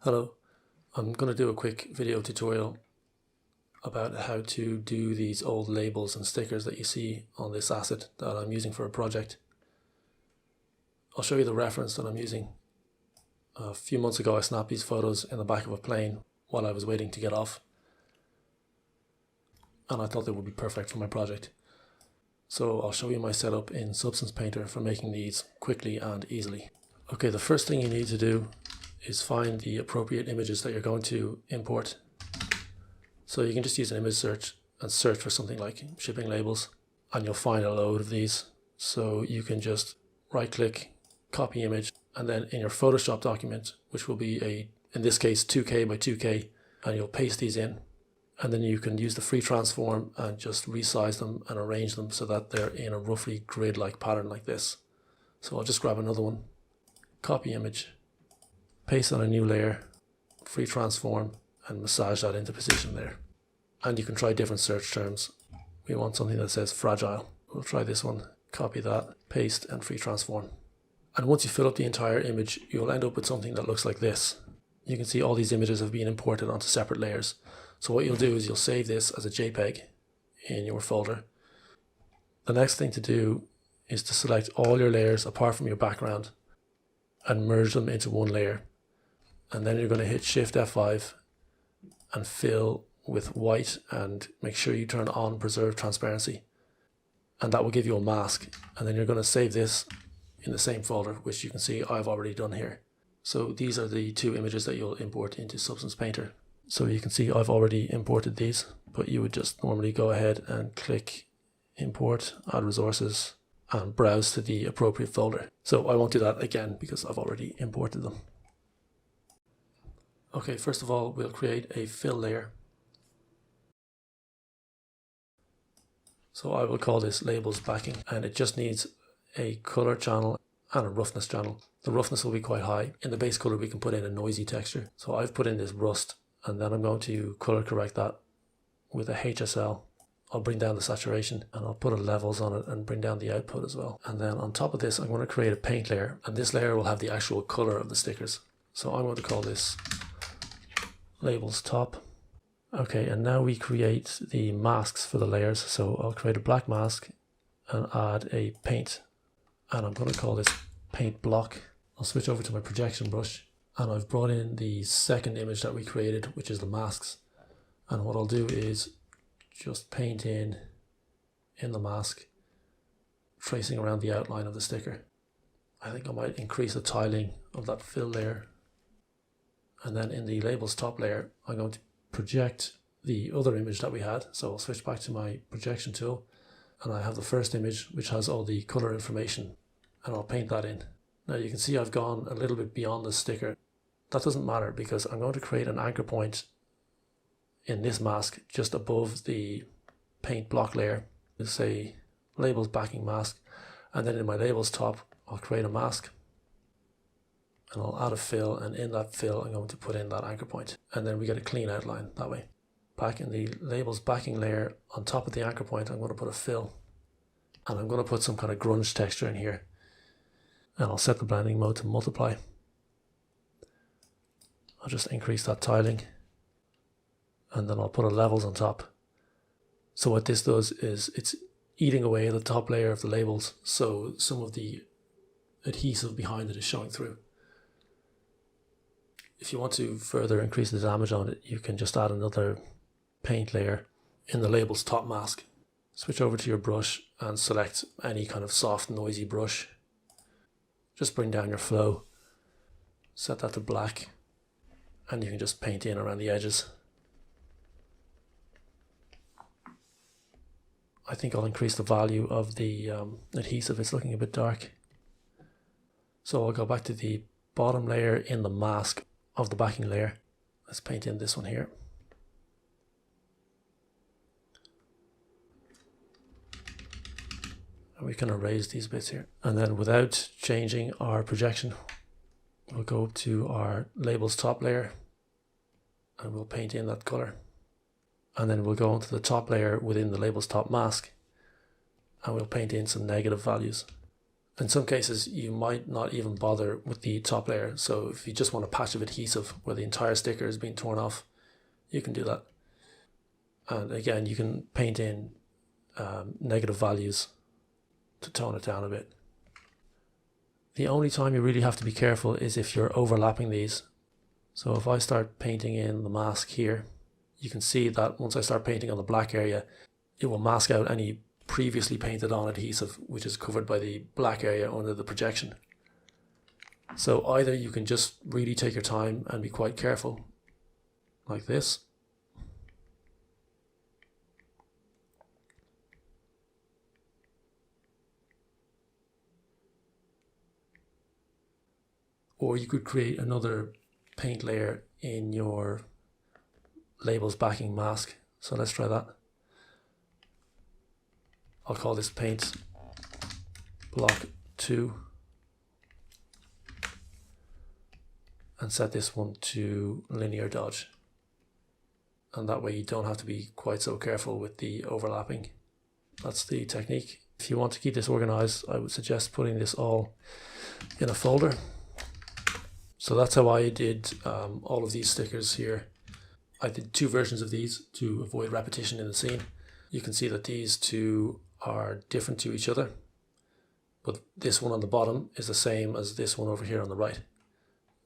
Hello, I'm going to do a quick video tutorial about how to do these old labels and stickers that you see on this asset that I'm using for a project. I'll show you the reference that I'm using. A few months ago I snapped these photos in the back of a plane while I was waiting to get off, and I thought they would be perfect for my project. So I'll show you my setup in Substance Painter for making these quickly and easily. Okay, the first thing you need to do is find the appropriate images that you're going to import. So you can just use an image search and search for something like shipping labels, and you'll find a load of these. So you can just right click, copy image, and then in your Photoshop document, which will be in this case 2K by 2K, and you'll paste these in, and then you can use the free transform and just resize them and arrange them so that they're in a roughly grid-like pattern like this. So I'll just grab another one, copy image, paste on a new layer, free transform, and massage that into position there. And you can try different search terms. We want something that says fragile. We'll try this one, copy that, paste, and free transform. And once you fill up the entire image, you'll end up with something that looks like this. You can see all these images have been imported onto separate layers. So what you'll do is you'll save this as a JPEG in your folder. The next thing to do is to select all your layers apart from your background and merge them into one layer. And then you're going to hit Shift F5 and fill with white, and make sure you turn on preserve transparency, and that will give you a mask. And then you're going to save this in the same folder, which you can see I've already done here. So these are the two images that you'll import into Substance Painter. So you can see I've already imported these, but you would just normally go ahead and click import, add resources, and browse to the appropriate folder. So I won't do that again because I've already imported them. Okay, first of all, we'll create a fill layer. So I will call this labels backing, and it just needs a color channel and a roughness channel. The roughness will be quite high. In the base color we can put in a noisy texture. So I've put in this rust, and then I'm going to color correct that with a HSL. I'll bring down the saturation, and I'll put a levels on it and bring down the output as well. And then on top of this I'm going to create a paint layer, and this layer will have the actual color of the stickers. So I'm going to call this labels top. Okay, and now we create the masks for the layers. So I'll create a black mask and add a paint, and I'm going to call this paint block. I'll switch over to my projection brush, and I've brought in the second image that we created, which is the masks. And what I'll do is just paint in the mask, tracing around the outline of the sticker. I think I might increase the tiling of that fill layer. And then in the labels top layer, I'm going to project the other image that we had. So I'll switch back to my projection tool, and I have the first image which has all the color information, and I'll paint that in. Now you can see I've gone a little bit beyond the sticker. That doesn't matter because I'm going to create an anchor point in this mask just above the paint block layer. Let's say labels backing mask, and then in my labels top I'll create a mask. And I'll add a fill, and in that fill I'm going to put in that anchor point, and then we get a clean outline that way. Back in the labels backing layer, on top of the anchor point I'm going to put a fill, and I'm going to put some kind of grunge texture in here, and I'll set the blending mode to multiply. I'll just increase that tiling, and then I'll put a levels on top. So what this does is it's eating away the top layer of the labels, so some of the adhesive behind it is showing through. If you want to further increase the damage on it, you can just add another paint layer in the labels top mask. Switch over to your brush and select any kind of soft noisy brush. Just bring down your flow, set that to black, and you can just paint in around the edges. I think I'll increase the value of the adhesive. It's looking a bit dark. So I'll go back to the bottom layer in the mask of the backing layer. Let's paint in this one here. And we can erase these bits here. And then without changing our projection, we'll go up to our labels top layer and we'll paint in that color. And then we'll go into the top layer within the labels top mask and we'll paint in some negative values. In some cases, you might not even bother with the top layer. So if you just want a patch of adhesive where the entire sticker is being torn off, you can do that. And again, you can paint in negative values to tone it down a bit. The only time you really have to be careful is if you're overlapping these. So if I start painting in the mask here, you can see that once I start painting on the black area, it will mask out any previously painted on adhesive which is covered by the black area under the projection. So either you can just really take your time and be quite careful, like this, or you could create another paint layer in your labels backing mask. So let's try that. I'll call this paint block 2 and set this one to linear dodge. And that way you don't have to be quite so careful with the overlapping. That's the technique. If you want to keep this organized, I would suggest putting this all in a folder. So that's how I did all of these stickers here. I did 2 versions of these to avoid repetition in the scene. You can see that these 2 are different to each other, but this one on the bottom is the same as this one over here on the right,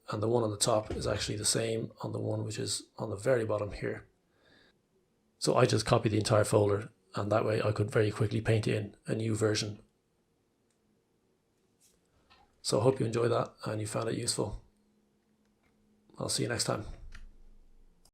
and the one on the top is actually the same on the one which is on the very bottom here. So I just copied the entire folder, and that way I could very quickly paint in a new version. So I hope you enjoyed that and you found it useful. I'll see you next time.